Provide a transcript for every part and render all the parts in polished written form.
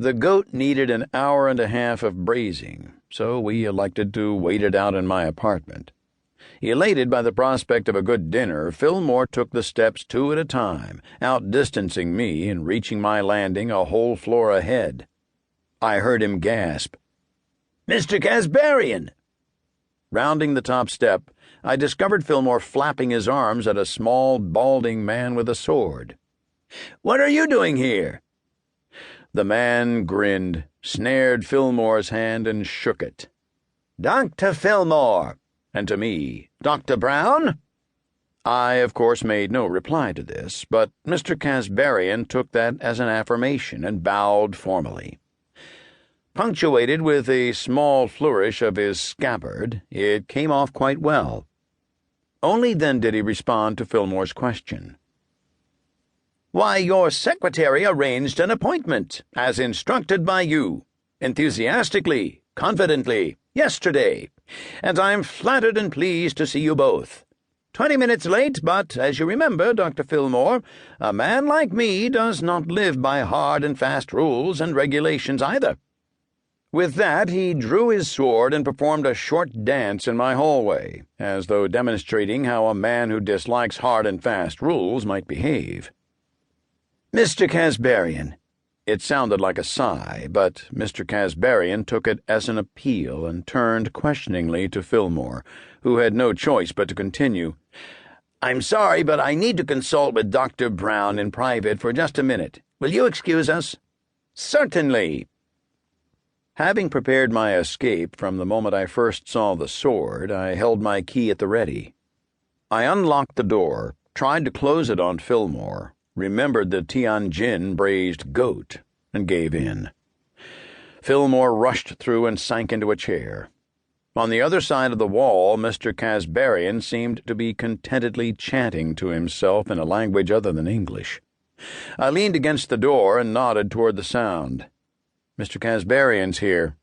The goat needed an hour and a half of braising, so we elected to wait it out in my apartment. Elated by the prospect of a good dinner, Fillmore took the steps 2 at a time, outdistancing me and reaching my landing a whole floor ahead. I heard him gasp, "Mr. Casbarian!" Rounding the top step, I discovered Fillmore flapping his arms at a small, balding man with a sword. "What are you doing here?" The man grinned, snared Fillmore's hand, and shook it. "Dr. Fillmore!" And to me, "Dr. Brown?" I, of course, made no reply to this, but Mr. Casbarian took that as an affirmation and bowed formally. Punctuated with a small flourish of his scabbard, it came off quite well. Only then did he respond to Fillmore's question. "Why, your secretary arranged an appointment, as instructed by you, enthusiastically, confidently, yesterday, and I'm flattered and pleased to see you both. 20 minutes late, but, as you remember, Dr. Fillmore, a man like me does not live by hard and fast rules and regulations either." With that, he drew his sword and performed a short dance in my hallway, as though demonstrating how a man who dislikes hard and fast rules might behave. "Mr. Casbarian." It sounded like a sigh, but Mr. Casbarian took it as an appeal and turned questioningly to Fillmore, who had no choice but to continue. "I'm sorry, but I need to consult with Dr. Brown in private for just a minute. Will you excuse us?" "Certainly." Having prepared my escape from the moment I first saw the sword, I held my key at the ready. I unlocked the door, tried to close it on Fillmore, remembered the Tianjin braised goat, and gave in. Fillmore rushed through and sank into a chair. On the other side of the wall, Mr. Casbarian seemed to be contentedly chanting to himself in a language other than English. I leaned against the door and nodded toward the sound. "Mr. Casbarian's here."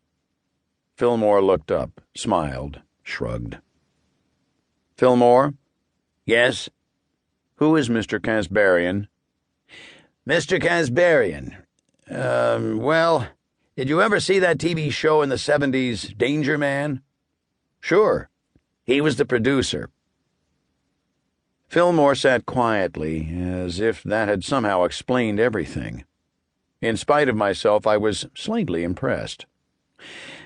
Fillmore looked up, smiled, shrugged. "Fillmore?" "Yes." "Who is Mr. Casbarian?" "Mr. Casbarian. Well, did you ever see that TV show in the 70s, Danger Man?" "Sure." "He was the producer." Fillmore sat quietly, as if that had somehow explained everything. In spite of myself, I was slightly impressed.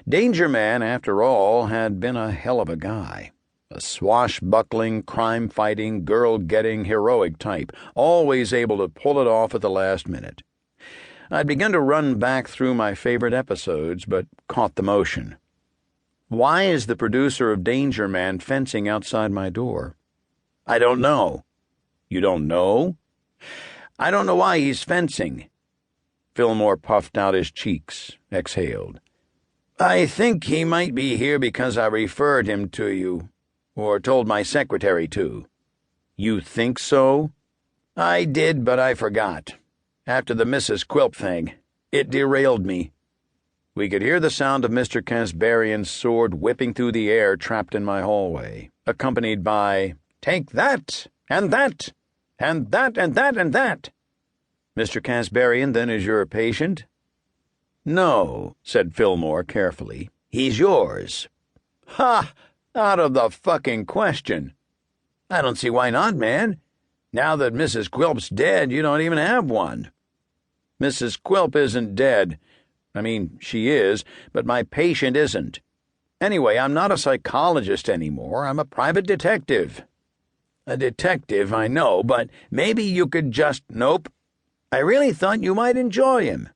Danger Man, after all, had been a hell of a guy. A swashbuckling, crime-fighting, girl-getting, heroic type, always able to pull it off at the last minute. I'd begun to run back through my favorite episodes, but caught the motion. Why is the producer of Danger Man fencing outside my door? "I don't know." "You don't know?" "I don't know why he's fencing." Fillmore puffed out his cheeks, exhaled. "I think he might be here because I referred him to you, or told my secretary to." "You think so?" "I did, but I forgot. After the Mrs. Quilp thing, it derailed me." We could hear the sound of Mr. Casbarian's sword whipping through the air trapped in my hallway, accompanied by, "Take that, and that, and that, and that, and that." "Mr. Casbarian, then, is your patient?" "No," said Fillmore carefully. "He's yours." "Ha! Out of the fucking question." "I don't see why not, man. Now that Mrs. Quilp's dead, you don't even have one." "Mrs. Quilp isn't dead. I mean, she is, but my patient isn't. Anyway, I'm not a psychologist anymore. I'm a private detective." "A detective, I know, but maybe you could just—" "Nope. I really thought you might enjoy him."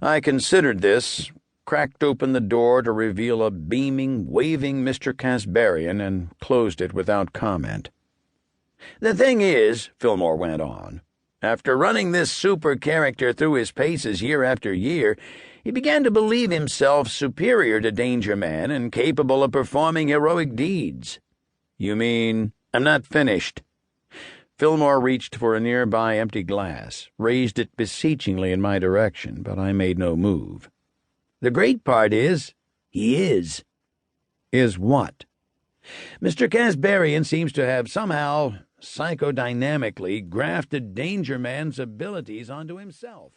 I considered this, cracked open the door to reveal a beaming, waving Mr. Casbarian, and closed it without comment. "The thing is," Fillmore went on, "after running this super character through his paces year after year, he began to believe himself superior to Danger Man and capable of performing heroic deeds." "You mean—" "I'm not finished." Fillmore reached for a nearby empty glass, raised it beseechingly in my direction, but I made no move. "The great part is, he is." "Is what?" "Mr. Casbarian seems to have somehow, psychodynamically, grafted Danger Man's abilities onto himself."